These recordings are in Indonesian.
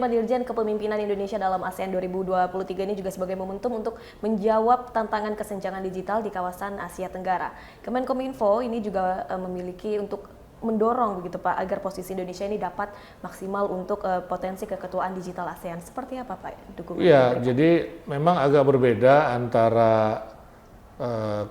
Kemudian Pak Dirjen, kepemimpinan Indonesia dalam ASEAN 2023 ini juga sebagai momentum untuk menjawab tantangan kesenjangan digital di kawasan Asia Tenggara. Kemenkominfo ini juga memiliki untuk mendorong begitu Pak agar posisi Indonesia ini dapat maksimal untuk potensi keketuaan digital ASEAN. Seperti apa Pak dukungan? Iya, jadi memang agak berbeda antara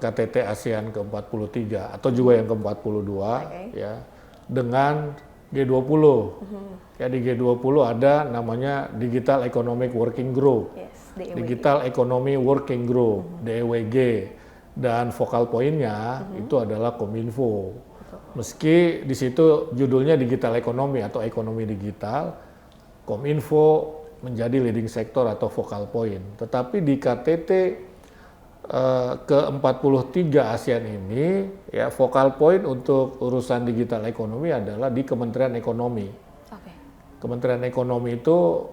KTT ASEAN ke-43 atau juga yang ke-42 ya dengan G20. Ya, di G20 ada namanya Digital Economic Working Group. Digital Economy Working Group, DEWG, dan focal point-nya itu adalah Kominfo. Meski di situ judulnya digital ekonomi atau ekonomi digital, Kominfo menjadi leading sector atau focal point. Tetapi di KTT ke-43 ASEAN ini, ya focal point untuk urusan digital ekonomi adalah di Kementerian Ekonomi. Kementerian Ekonomi itu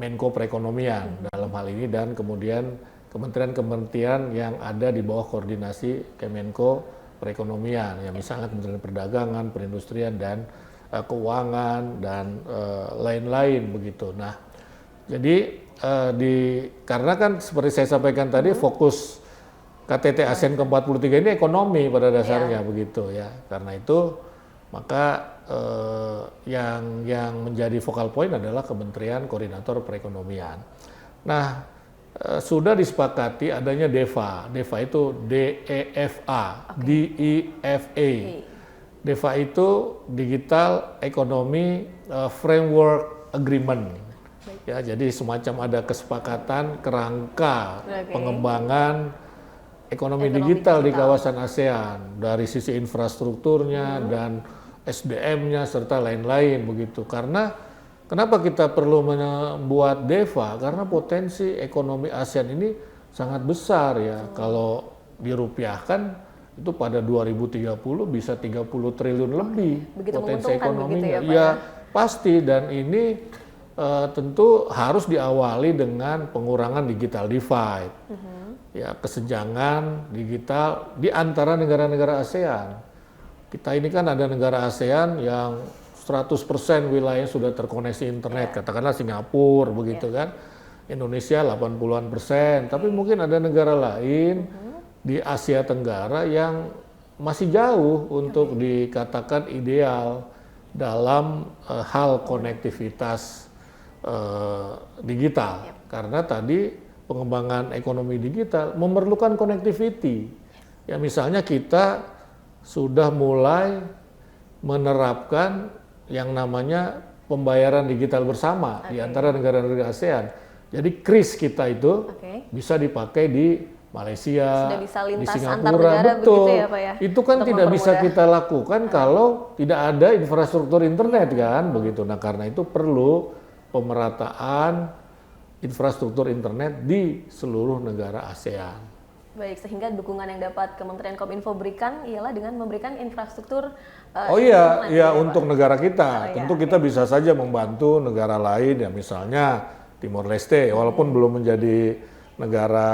Menko Perekonomian dalam hal ini, dan kemudian kementerian-kementerian yang ada di bawah koordinasi Kemenko Perekonomian, ya misalnya Kementerian Perdagangan, Perindustrian, dan Keuangan, dan lain-lain begitu. Nah, jadi karena kan seperti saya sampaikan tadi, fokus KTT ASEAN ke-43 ini ekonomi pada dasarnya begitu ya. Karena itu maka yang menjadi focal point adalah Kementerian Koordinator Perekonomian. Nah, sudah disepakati adanya DEFA. DEFA itu DEFA, DEFA. DEFA itu Digital Economy Framework Agreement. Ya, jadi semacam ada kesepakatan kerangka pengembangan ekonomi digital di kawasan ASEAN dari sisi infrastrukturnya dan SDM-nya serta lain-lain begitu. Karena kenapa kita perlu membuat DEFA? Karena potensi ekonomi ASEAN ini sangat besar ya. Kalau dirupiahkan itu pada 2030 bisa 30 triliun lebih potensi ekonominya. Ya, pasti, dan ini tentu harus diawali dengan pengurangan digital divide. Ya, kesenjangan digital di antara negara-negara ASEAN. Kita ini kan ada negara ASEAN yang 100% wilayahnya sudah terkoneksi internet, katakanlah Singapura begitu kan. Indonesia 80-an%, tapi mungkin ada negara lain di Asia Tenggara yang masih jauh untuk dikatakan ideal dalam hal konektivitas digital. Karena tadi pengembangan ekonomi digital memerlukan connectivity. Ya, misalnya kita sudah mulai menerapkan yang namanya pembayaran digital bersama di antara negara-negara ASEAN. Jadi KRIS kita itu bisa dipakai di Malaysia, di Singapura, betul. Ya, Pak, ya? Itu kan tidak bisa kita lakukan kalau tidak ada infrastruktur internet kan, begitu. Nah, karena itu perlu pemerataan infrastruktur internet di seluruh negara ASEAN. Baik, sehingga dukungan yang dapat Kementerian Kominfo berikan ialah dengan memberikan infrastruktur. Untuk negara kita. Tentu kita bisa saja membantu negara lain ya, misalnya Timor Leste, walaupun belum menjadi negara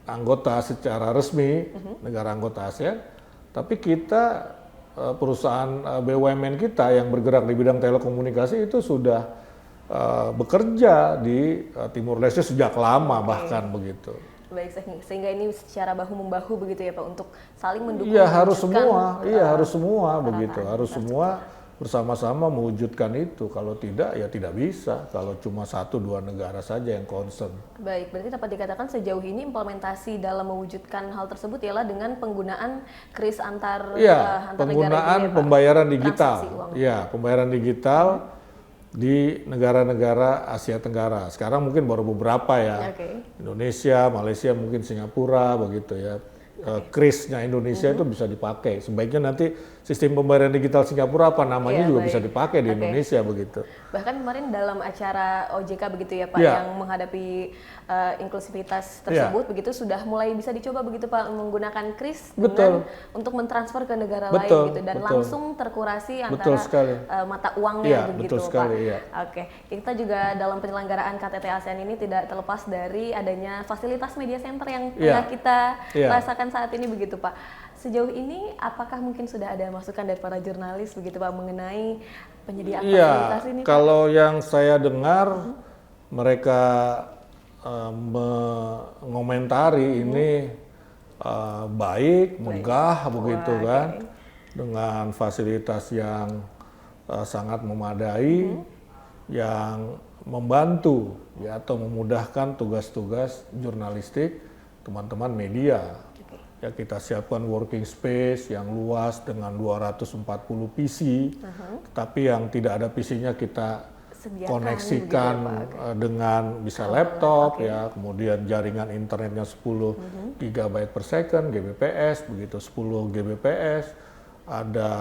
anggota secara resmi, negara anggota ASEAN, tapi kita perusahaan BUMN kita yang bergerak di bidang telekomunikasi itu sudah bekerja di Timor Leste sejak lama bahkan begitu. Baik, sehingga ini secara bahu-membahu begitu ya Pak, untuk saling mendukung. Iya, harus semua begitu, harus semua bersama-sama mewujudkan itu. Kalau tidak ya tidak bisa, kalau cuma 1-2 negara saja yang concern. Baik, berarti dapat dikatakan sejauh ini implementasi dalam mewujudkan hal tersebut ialah dengan penggunaan KRIS antar negara penggunaan juga, pembayaran digital. Iya, pembayaran digital di negara-negara Asia Tenggara. Sekarang mungkin baru beberapa ya. Indonesia, Malaysia, mungkin Singapura begitu ya. KRIS-nya Indonesia itu bisa dipakai. Sebaiknya nanti sistem pembayaran digital Singapura apa namanya juga bisa dipakai di Indonesia begitu. Bahkan kemarin dalam acara OJK begitu ya Pak, yang menghadapi inklusivitas tersebut begitu sudah mulai bisa dicoba begitu Pak menggunakan KRIS dengan untuk mentransfer ke negara lain gitu dan langsung terkurasi antara mata uangnya begitu Pak. Oke, kita juga dalam penyelenggaraan KTT ASEAN ini tidak terlepas dari adanya fasilitas media center yang tengah kita rasakan saat ini begitu Pak. Sejauh ini apakah mungkin sudah ada masukan dari para jurnalis begitu Pak mengenai penyediaan Iya, fasilitas ini? kalau yang saya dengar mereka mengomentari ini baik, megah begitu kan, dengan fasilitas yang sangat memadai, yang membantu ya atau memudahkan tugas-tugas jurnalistik teman-teman media. Ya kita siapkan working space yang luas dengan 240 PC, tapi yang tidak ada PC-nya kita koneksikan dengan bisa laptop ya, kemudian jaringan internetnya 10 GB per second, Gbps, begitu 10 Gbps, ada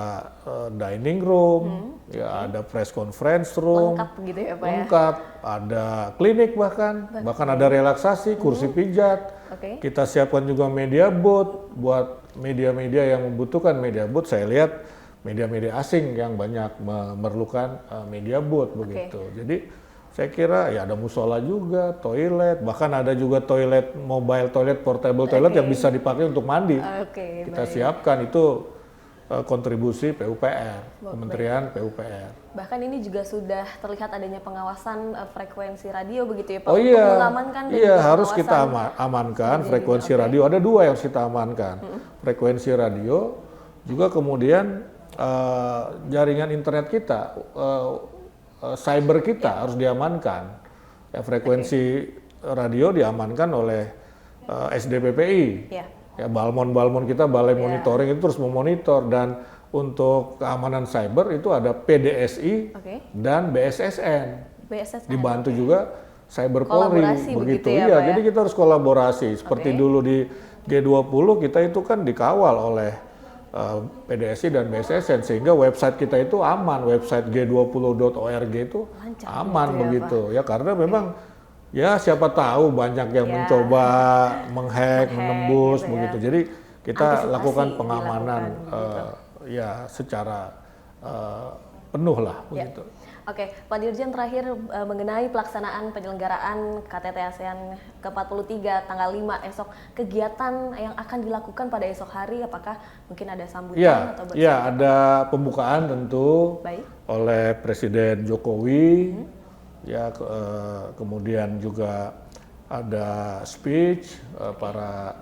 dining room, ya ada press conference room, lengkap gitu ya Pak lengkap, ada klinik bahkan ada relaksasi, kursi pijat. Kita siapkan juga media booth buat media-media yang membutuhkan media booth. Saya lihat media-media asing yang banyak memerlukan media booth begitu. Jadi saya kira ya ada musola juga, toilet, bahkan ada juga toilet mobile toilet, portable toilet yang bisa dipakai untuk mandi. Kita siapkan itu kontribusi PUPR, Kementerian PUPR. Bahkan ini juga sudah terlihat adanya pengawasan frekuensi radio begitu ya Pak? Oh iya, untuk mengamankan iya harus kita amankan frekuensi radio. Ada 2 yang harus kita amankan, frekuensi radio, juga kemudian jaringan internet kita, cyber kita harus diamankan. Ya, frekuensi radio diamankan oleh SDPPI. Ya, balmon kita, balai monitoring itu terus memonitor, dan untuk keamanan cyber itu ada PDSI dan BSSN. Dibantu juga Cyber Polri begitu ya. Iya, jadi kita harus kolaborasi seperti dulu di G20 kita itu kan dikawal oleh PDSI dan BSSN sehingga website kita itu aman, website g20.org itu aman begitu ya, karena memang ya siapa tahu banyak yang mencoba menghack, menembus gitu begitu. Jadi kita lakukan pengamanan ya secara penuh lah begitu. Oke, Pak Dirjen, terakhir mengenai pelaksanaan penyelenggaraan KTT ASEAN ke-43 tanggal 5 esok, kegiatan yang akan dilakukan pada esok hari, apakah mungkin ada sambutan atau bersama? Ya, ada pembukaan tentu oleh Presiden Jokowi. Ya, kemudian juga ada speech para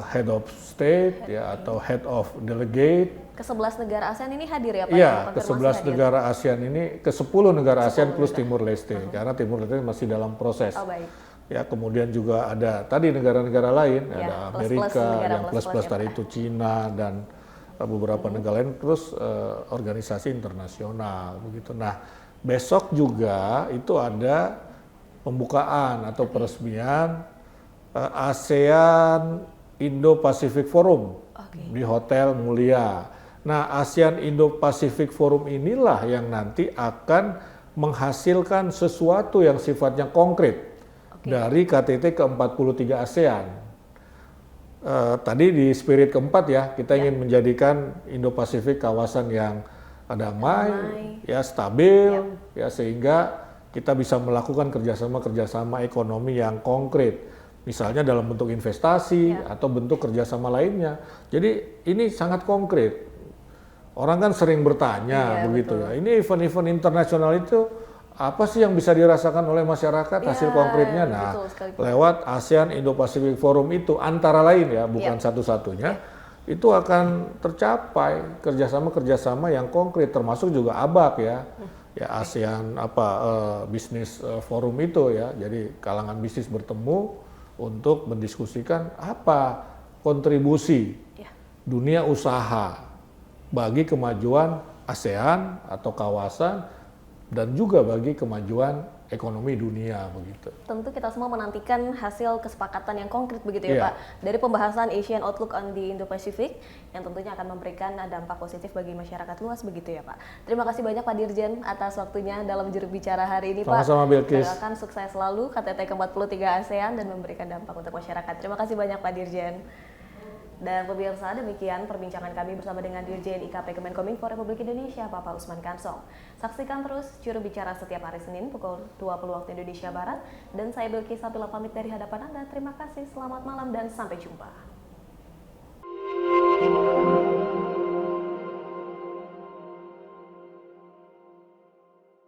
head of state ya atau head of delegate. Ke-11 negara ASEAN ini hadir ya Pak? Iya, ke-11 negara ASEAN ini, ke-10 negara ASEAN plus Timur Leste, karena Timur Leste masih dalam proses. Ya, kemudian juga ada tadi negara-negara lain, ada Amerika, yang plus-plus tadi itu Cina dan beberapa negara lain, terus organisasi internasional begitu. Nah, besok juga itu ada pembukaan atau peresmian ASEAN Indo-Pacific Forum di Hotel Mulia. Nah, ASEAN Indo-Pacific Forum inilah yang nanti akan menghasilkan sesuatu yang sifatnya konkret dari KTT ke-43 ASEAN. Tadi di spirit keempat ya, kita ingin menjadikan Indo-Pasifik kawasan yang damai, ya stabil, ya sehingga kita bisa melakukan kerjasama ekonomi yang konkret, misalnya dalam bentuk investasi atau bentuk kerjasama lainnya. Jadi ini sangat konkret. Orang kan sering bertanya begitu ya. Ini event-event internasional itu apa sih yang bisa dirasakan oleh masyarakat hasil konkretnya? Nah, lewat ASEAN Indo-Pacific Forum itu antara lain ya, bukan satu-satunya. Itu akan tercapai kerjasama yang konkret, termasuk juga ABAK ya, ya ASEAN Business Forum itu ya. Jadi kalangan bisnis bertemu untuk mendiskusikan apa kontribusi dunia usaha bagi kemajuan ASEAN atau kawasan dan juga bagi kemajuan ekonomi dunia begitu. Tentu kita semua menantikan hasil kesepakatan yang konkret begitu ya Pak, dari pembahasan Asian Outlook on the Indo-Pacific yang tentunya akan memberikan dampak positif bagi masyarakat luas begitu ya Pak. Terima kasih banyak Pak Dirjen atas waktunya dalam juru bicara hari ini Pak. Sama-sama Bilkis. Doakan sukses selalu KTT ke-43 ASEAN dan memberikan dampak untuk masyarakat. Terima kasih banyak Pak Dirjen. Dan pemirsa, demikian perbincangan kami bersama dengan Dirjen IKP Kemenkominfo Republik Indonesia, Bapak Usman Kansong. Saksikan terus juru bicara setiap hari Senin pukul 20 waktu Indonesia Barat. Dan saya Bilkis Abdullah pamit dari hadapan Anda. Terima kasih, selamat malam dan sampai jumpa.